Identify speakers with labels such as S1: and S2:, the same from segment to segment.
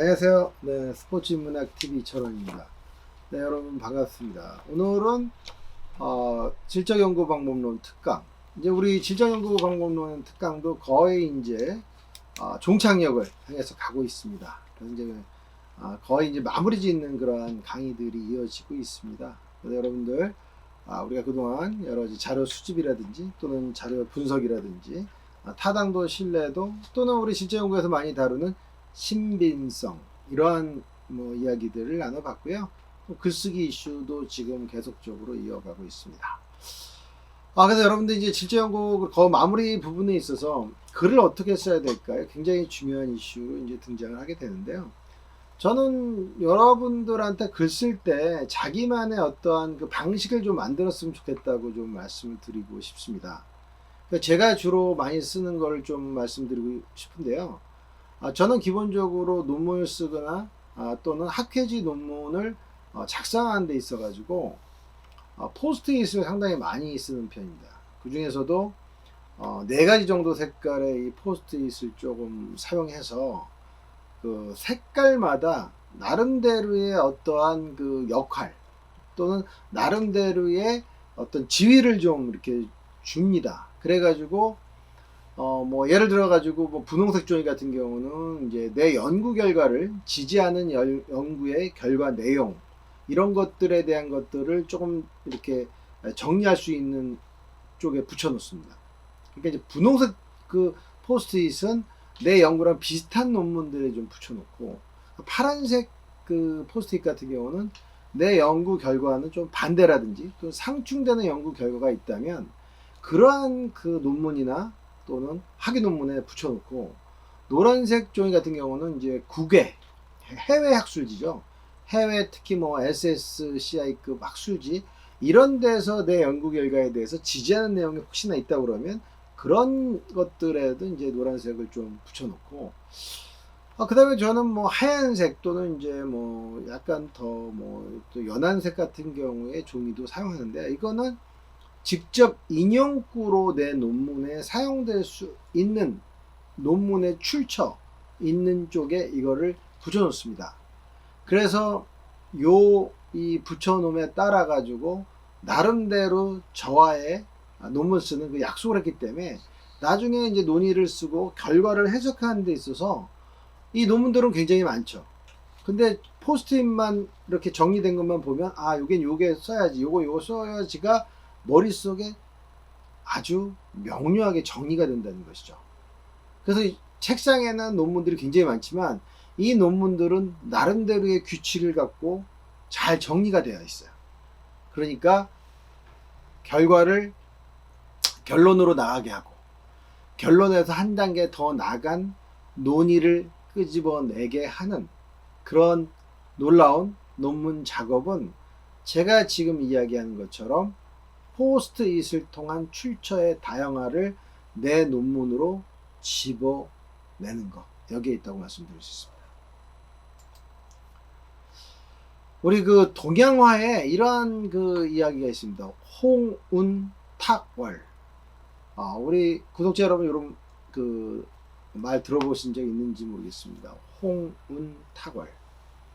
S1: 안녕하세요. 네, 스포츠문학TV 철원입니다. 네, 여러분 반갑습니다. 오늘은 질적연구방법론 특강. 이제 우리 질적연구방법론 특강도 거의 이제 종착역을 향해서 가고 있습니다. 그래서 이제 거의 이제 마무리 짓는 그러한 강의들이 이어지고 있습니다. 그래서 여러분들 우리가 그동안 여러 가지 자료 수집이라든지 또는 자료 분석이라든지 타당도, 신뢰도 또는 우리 실제연구에서 많이 다루는 신빙성 이러한 이야기들을 나눠봤고요. 또 글쓰기 이슈도 지금 계속적으로 이어가고 있습니다. 그래서 여러분들 이제 질적연구 거 마무리 부분에 있어서 글을 어떻게 써야 될까요? 굉장히 중요한 이슈로 이제 등장을 하게 되는데요. 저는 여러분들한테 글 쓸 때 자기만의 어떠한 그 방식을 좀 만들었으면 좋겠다고 좀 말씀을 드리고 싶습니다. 제가 주로 많이 쓰는 걸 좀 말씀드리고 싶은데요. 저는 기본적으로 논문을 쓰거나 또는 학회지 논문을 작성하는 데 있어 가지고 포스트잇을 상당히 많이 쓰는 편입니다. 그 중에서도 4가지 정도 색깔의 이 포스트잇을 조금 사용해서 그 색깔마다 나름대로의 어떠한 그 역할 또는 나름대로의 어떤 지위를 좀 이렇게 줍니다. 그래가지고 예를 들어 가지고 분홍색 종이 같은 경우는 이제 내 연구 결과를 지지하는 연구의 결과 내용 이런 것들에 대한 것들을 조금 이렇게 정리할 수 있는 쪽에 붙여 놓습니다. 그러니까 이제 분홍색 그 포스트잇은 내 연구랑 비슷한 논문들에 좀 붙여 놓고, 파란색 그 포스트잇 같은 경우는 내 연구 결과는 좀 반대라든지 또 상충되는 연구 결과가 있다면 그러한 그 논문이나 또는 학위 논문에 붙여놓고, 노란색 종이 같은 경우는 이제 국외 해외 학술지죠. 해외 특히 SSCI급 학술지 이런 데서 내 연구 결과에 대해서 지지하는 내용이 혹시나 있다 그러면 그런 것들에도 이제 노란색을 좀 붙여놓고, 그 다음에 저는 하얀색 또는 이제 약간 더 또 연한색 같은 경우에 종이도 사용하는데, 이거는 직접 인용구로 내 논문에 사용될 수 있는 논문의 출처 있는 쪽에 이거를 붙여놓습니다. 그래서 이 붙여놓음에 따라 가지고 나름대로 저와의 논문 쓰는 그 약속을 했기 때문에 나중에 이제 논의를 쓰고 결과를 해석하는 데 있어서 이 논문들은 굉장히 많죠. 근데 포스트잇만 이렇게 정리된 것만 보면 요게 써야지, 요거 써야지가 머릿속에 아주 명료하게 정리가 된다는 것이죠. 그래서 책상에는 논문들이 굉장히 많지만 이 논문들은 나름대로의 규칙을 갖고 잘 정리가 되어 있어요. 그러니까 결과를 결론으로 나가게 하고, 결론에서 한 단계 더 나간 논의를 끄집어내게 하는 그런 놀라운 논문 작업은 제가 지금 이야기하는 것처럼 포스트잇을 통한 출처의 다양화를 내 논문으로 집어내는 것, 여기에 있다고 말씀드릴 수 있습니다. 우리 그 동양화에 이러한 그 이야기가 있습니다. 홍운탁월. 우리 구독자 여러분, 이런 그 말 들어보신 적 있는지 모르겠습니다. 홍운탁월.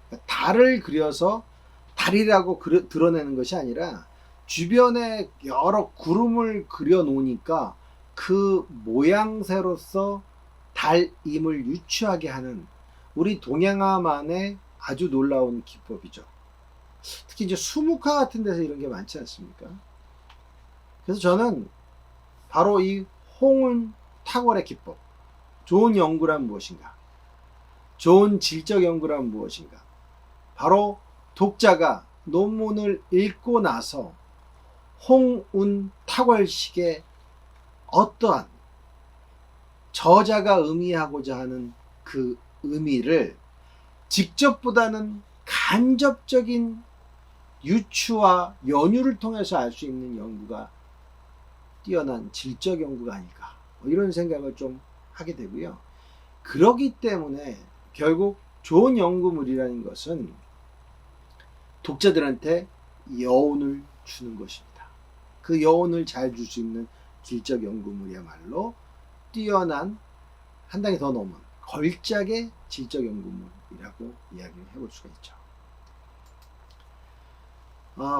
S1: 그러니까 달을 그려서 달이라고 드러내는 것이 아니라 주변에 여러 구름을 그려 놓으니까 그 모양새로서 달임을 유추하게 하는 우리 동양화만의 아주 놀라운 기법이죠. 특히 이제 수묵화 같은 데서 이런 게 많지 않습니까? 그래서 저는 바로 이 홍운탁월의 기법, 좋은 연구란 무엇인가, 좋은 질적 연구란 무엇인가, 바로 독자가 논문을 읽고 나서 홍운탁월식의 어떠한 저자가 의미하고자 하는 그 의미를 직접보다는 간접적인 유추와 연유를 통해서 알 수 있는 연구가 뛰어난 질적 연구가 아닐까, 이런 생각을 좀 하게 되고요. 그러기 때문에 결국 좋은 연구물이라는 것은 독자들한테 여운을 주는 것입니다. 그 여운을 잘 줄 수 있는 질적 연구물이야말로 뛰어난, 한 단계 더 넘은, 걸작의 질적 연구물이라고 이야기를 해볼 수가 있죠.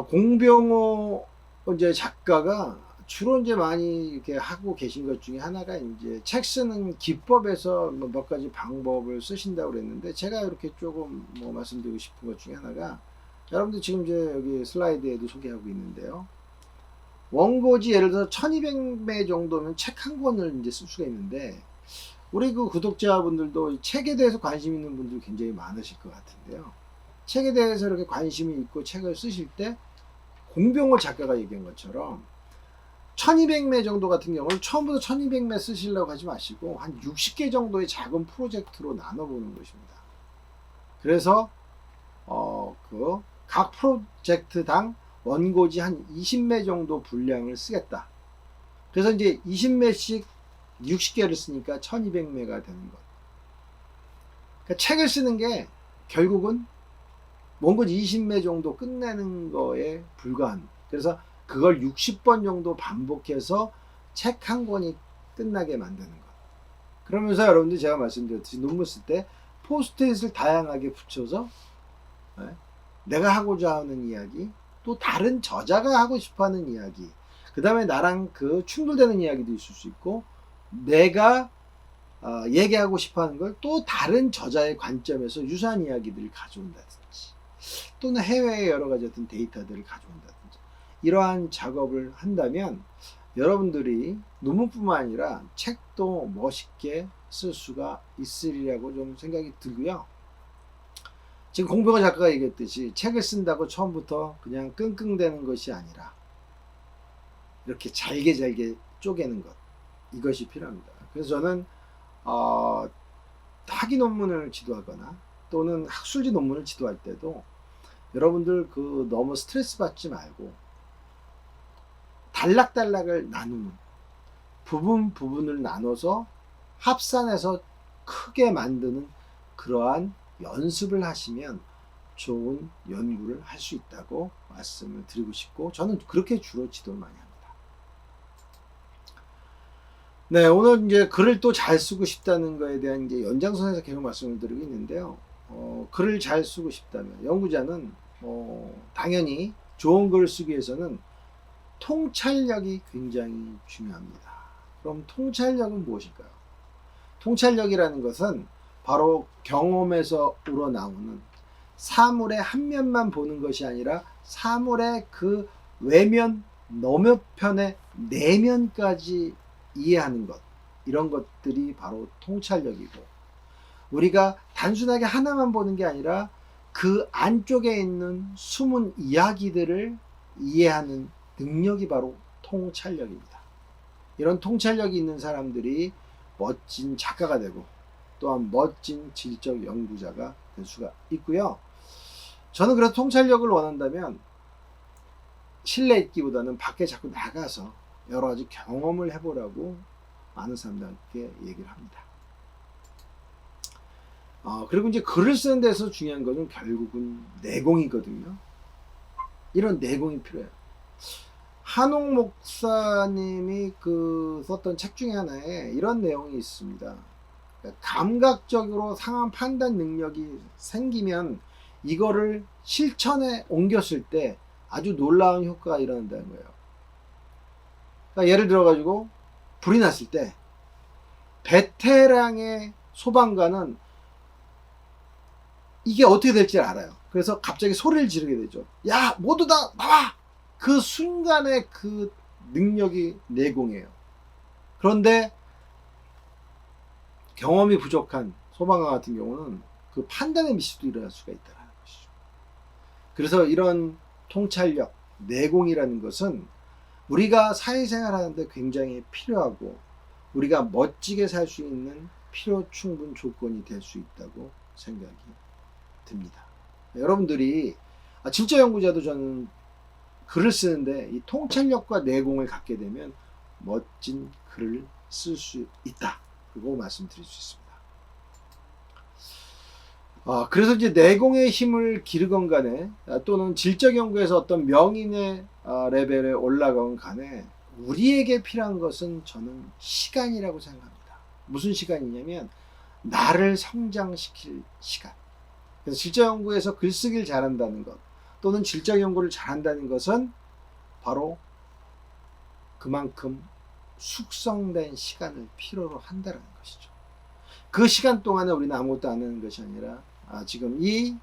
S1: 공병호 이제 작가가 주로 이제 많이 이렇게 하고 계신 것 중에 하나가 이제 책 쓰는 기법에서 몇 가지 방법을 쓰신다고 그랬는데, 제가 이렇게 조금 말씀드리고 싶은 것 중에 하나가, 여러분들 지금 이제 여기 슬라이드에도 소개하고 있는데요. 원고지 예를 들어서 1200매 정도면 책 한 권을 이제 쓸 수가 있는데, 우리 그 구독자분들도 책에 대해서 관심 있는 분들이 굉장히 많으실 것 같은데요. 책에 대해서 이렇게 관심이 있고 책을 쓰실 때 공병호 작가가 얘기한 것처럼 1200매 정도 같은 경우는 처음부터 1200매 쓰시려고 하지 마시고 한 60개 정도의 작은 프로젝트로 나눠보는 것입니다. 그래서 그 각 프로젝트당 원고지 한 20매 정도 분량을 쓰겠다. 그래서 이제 20매씩 60개를 쓰니까 1200매가 되는 것. 그러니까 책을 쓰는 게 결국은 원고지 20매 정도 끝내는 거에 불과한. 그래서 그걸 60번 정도 반복해서 책 한 권이 끝나게 만드는 것. 그러면서 여러분들 제가 말씀드렸듯이 논문 쓸 때 포스트잇을 다양하게 붙여서 내가 하고자 하는 이야기, 또 다른 저자가 하고 싶어하는 이야기, 그 다음에 나랑 그 충돌되는 이야기도 있을 수 있고, 내가 얘기하고 싶어하는 걸 또 다른 저자의 관점에서 유사한 이야기들을 가져온다든지, 또는 해외의 여러 가지 어떤 데이터들을 가져온다든지, 이러한 작업을 한다면 여러분들이 논문뿐만 아니라 책도 멋있게 쓸 수가 있으리라고 좀 생각이 들고요. 지금 공병호 작가가 얘기했듯이 책을 쓴다고 처음부터 그냥 끙끙대는 것이 아니라 이렇게 잘게 쪼개는 것, 이것이 필요합니다. 그래서 저는 학위 논문을 지도하거나 또는 학술지 논문을 지도할 때도 여러분들 너무 스트레스 받지 말고 단락단락을 나누는, 부분을 나눠서 합산해서 크게 만드는 그러한 연습을 하시면 좋은 연구를 할 수 있다고 말씀을 드리고 싶고, 저는 그렇게 주로 지도를 많이 합니다. 네, 오늘 이제 글을 또 잘 쓰고 싶다는 거에 대한 이제 연장선에서 계속 말씀을 드리고 있는데요. 글을 잘 쓰고 싶다면 연구자는 당연히 좋은 글을 쓰기 위해서는 통찰력이 굉장히 중요합니다. 그럼 통찰력은 무엇일까요? 통찰력이라는 것은 바로 경험에서 우러나오는 사물의 한 면만 보는 것이 아니라 사물의 그 외면, 너머편의 내면까지 이해하는 것, 이런 것들이 바로 통찰력이고, 우리가 단순하게 하나만 보는 게 아니라 그 안쪽에 있는 숨은 이야기들을 이해하는 능력이 바로 통찰력입니다. 이런 통찰력이 있는 사람들이 멋진 작가가 되고 또한 멋진 질적 연구자가 될 수가 있고요. 저는 그래서 통찰력을 원한다면 실내 있기보다는 밖에 자꾸 나가서 여러 가지 경험을 해보라고 많은 사람들께 얘기를 합니다. 그리고 이제 글을 쓰는 데서 중요한 것은 결국은 내공이거든요. 이런 내공이 필요해요. 한옥 목사님이 썼던 책 중에 하나에 이런 내용이 있습니다. 감각적으로 상황 판단 능력이 생기면 이거를 실천에 옮겼을 때 아주 놀라운 효과가 일어난다는 거예요. 그러니까 예를 들어 가지고 불이 났을 때 베테랑의 소방관은 이게 어떻게 될지 알아요. 그래서 갑자기 소리를 지르게 되죠. 야, 모두 다 나와! 그 순간의 그 능력이 내공이에요. 그런데 경험이 부족한 소방관 같은 경우는 그 판단의 미스도 일어날 수가 있다는 것이죠. 그래서 이런 통찰력, 내공이라는 것은 우리가 사회생활 하는데 굉장히 필요하고, 우리가 멋지게 살 수 있는 필요 충분 조건이 될 수 있다고 생각이 듭니다. 여러분들이 질적 연구자도 저는 글을 쓰는데 이 통찰력과 내공을 갖게 되면 멋진 글을 쓸 수 있다, 그리고 말씀드릴 수 있습니다. 그래서 이제 내공의 힘을 기르건 간에 또는 질적 연구에서 어떤 명인의 레벨에 올라간 간에 우리에게 필요한 것은 저는 시간이라고 생각합니다. 무슨 시간이냐면 나를 성장시킬 시간. 그래서 질적 연구에서 글쓰기를 잘한다는 것 또는 질적 연구를 잘한다는 것은 바로 그만큼 숙성된 시간을 필요로 한다는 것이죠. 그 시간 동안에 우리는 아무것도 안 하는 것이 아니라 지금 이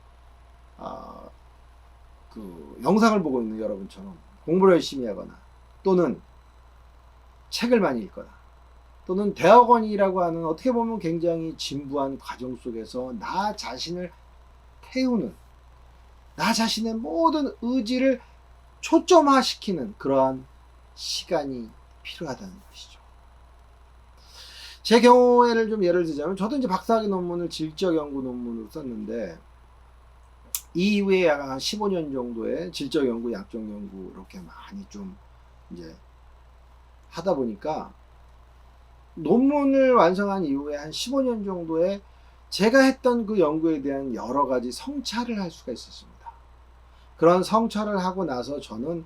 S1: 그 영상을 보고 있는 여러분처럼 공부를 열심히 하거나 또는 책을 많이 읽거나 또는 대학원이라고 하는 어떻게 보면 굉장히 진부한 과정 속에서 나 자신을 태우는, 나 자신의 모든 의지를 초점화시키는 그러한 시간이 필요하다는 것이죠. 제 경우에를 좀 예를 들자면 저도 이제 박사학위 논문을 질적 연구 논문으로 썼는데 이후에 약 한 15년 정도의 질적 연구, 약적 연구 이렇게 많이 좀 이제 하다 보니까 논문을 완성한 이후에 한 15년 정도에 제가 했던 그 연구에 대한 여러 가지 성찰을 할 수가 있었습니다. 그런 성찰을 하고 나서 저는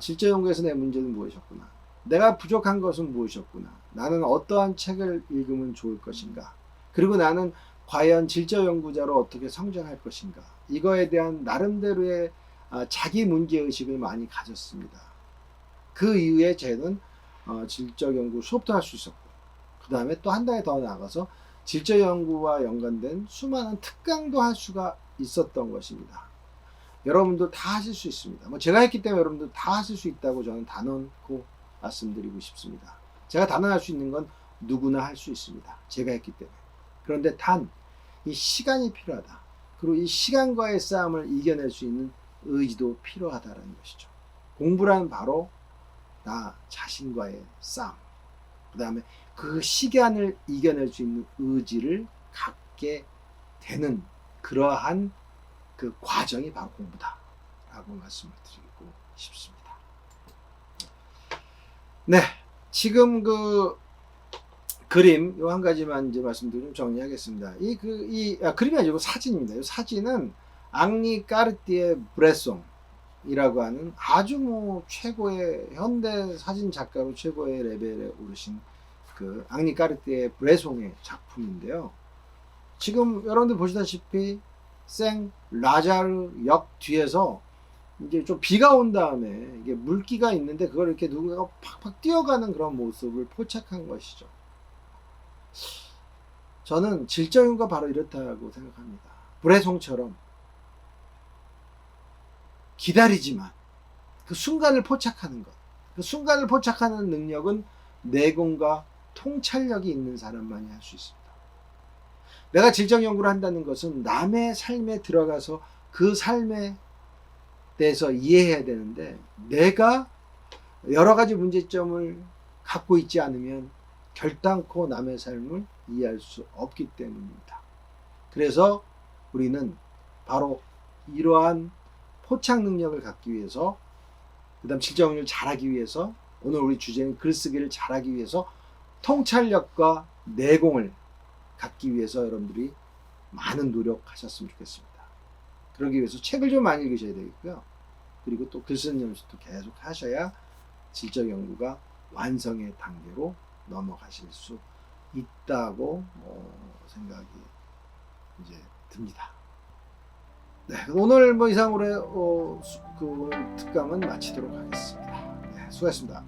S1: 질적 연구에서 내 문제는 무엇이었구나. 내가 부족한 것은 무엇이었구나. 나는 어떠한 책을 읽으면 좋을 것인가. 그리고 나는 과연 질적 연구자로 어떻게 성장할 것인가. 이거에 대한 나름대로의 자기 문제의식을 많이 가졌습니다. 그 이후에 저는 질적 연구 수업도 할 수 있었고 그 다음에 또 한 단계 더 나아가서 질적 연구와 연관된 수많은 특강도 할 수가 있었던 것입니다. 여러분도 다 하실 수 있습니다. 뭐 제가 했기 때문에 여러분도 다 하실 수 있다고 저는 단언코 말씀드리고 싶습니다. 제가 단언할 수 있는 건 누구나 할 수 있습니다. 제가 했기 때문에. 그런데 단 이 시간이 필요하다. 그리고 이 시간과의 싸움을 이겨낼 수 있는 의지도 필요하다는 것이죠. 공부란 바로 나 자신과의 싸움. 그 다음에 그 시간을 이겨낼 수 있는 의지를 갖게 되는 그러한 그 과정이 바로 공부다 라고 말씀을 드리고 싶습니다. 네, 지금 그 그림 요 한 가지만 이제 말씀드리면 정리하겠습니다. 그림이 아니고 사진입니다. 이 사진은 앙리 까르띠에 브레송이라고 하는 아주 뭐 최고의 현대 사진 작가로 최고의 레벨에 오르신 그 앙리 까르띠에 브레송의 작품인데요. 지금 여러분들 보시다시피 생 라자르 역 뒤에서 이제 좀 비가 온 다음에 이게 물기가 있는데 그걸 이렇게 누군가가 팍팍 뛰어가는 그런 모습을 포착한 것이죠. 저는 질적 연구가 바로 이렇다고 생각합니다. 브레송처럼 기다리지만 그 순간을 포착하는 것, 그 순간을 포착하는 능력은 내공과 통찰력이 있는 사람만이 할 수 있습니다. 내가 질적 연구를 한다는 것은 남의 삶에 들어가서 그 삶에 대해서 이해해야 되는데 내가 여러 가지 문제점을 갖고 있지 않으면 결단코 남의 삶을 이해할 수 없기 때문입니다. 그래서 우리는 바로 이러한 포착 능력을 갖기 위해서, 그 다음 질적 연구를 잘하기 위해서, 오늘 우리 주제는 글쓰기를 잘하기 위해서 통찰력과 내공을 갖기 위해서 여러분들이 많은 노력하셨으면 좋겠습니다. 그러기 위해서 책을 좀 많이 읽으셔야 되겠고요. 그리고 또 글쓰는 연습도 계속 하셔야 질적 연구가 완성의 단계로 넘어가실 수 있다고 생각이 이제 듭니다. 네, 오늘 뭐 이상으로 그 특강은 마치도록 하겠습니다. 네, 수고하셨습니다.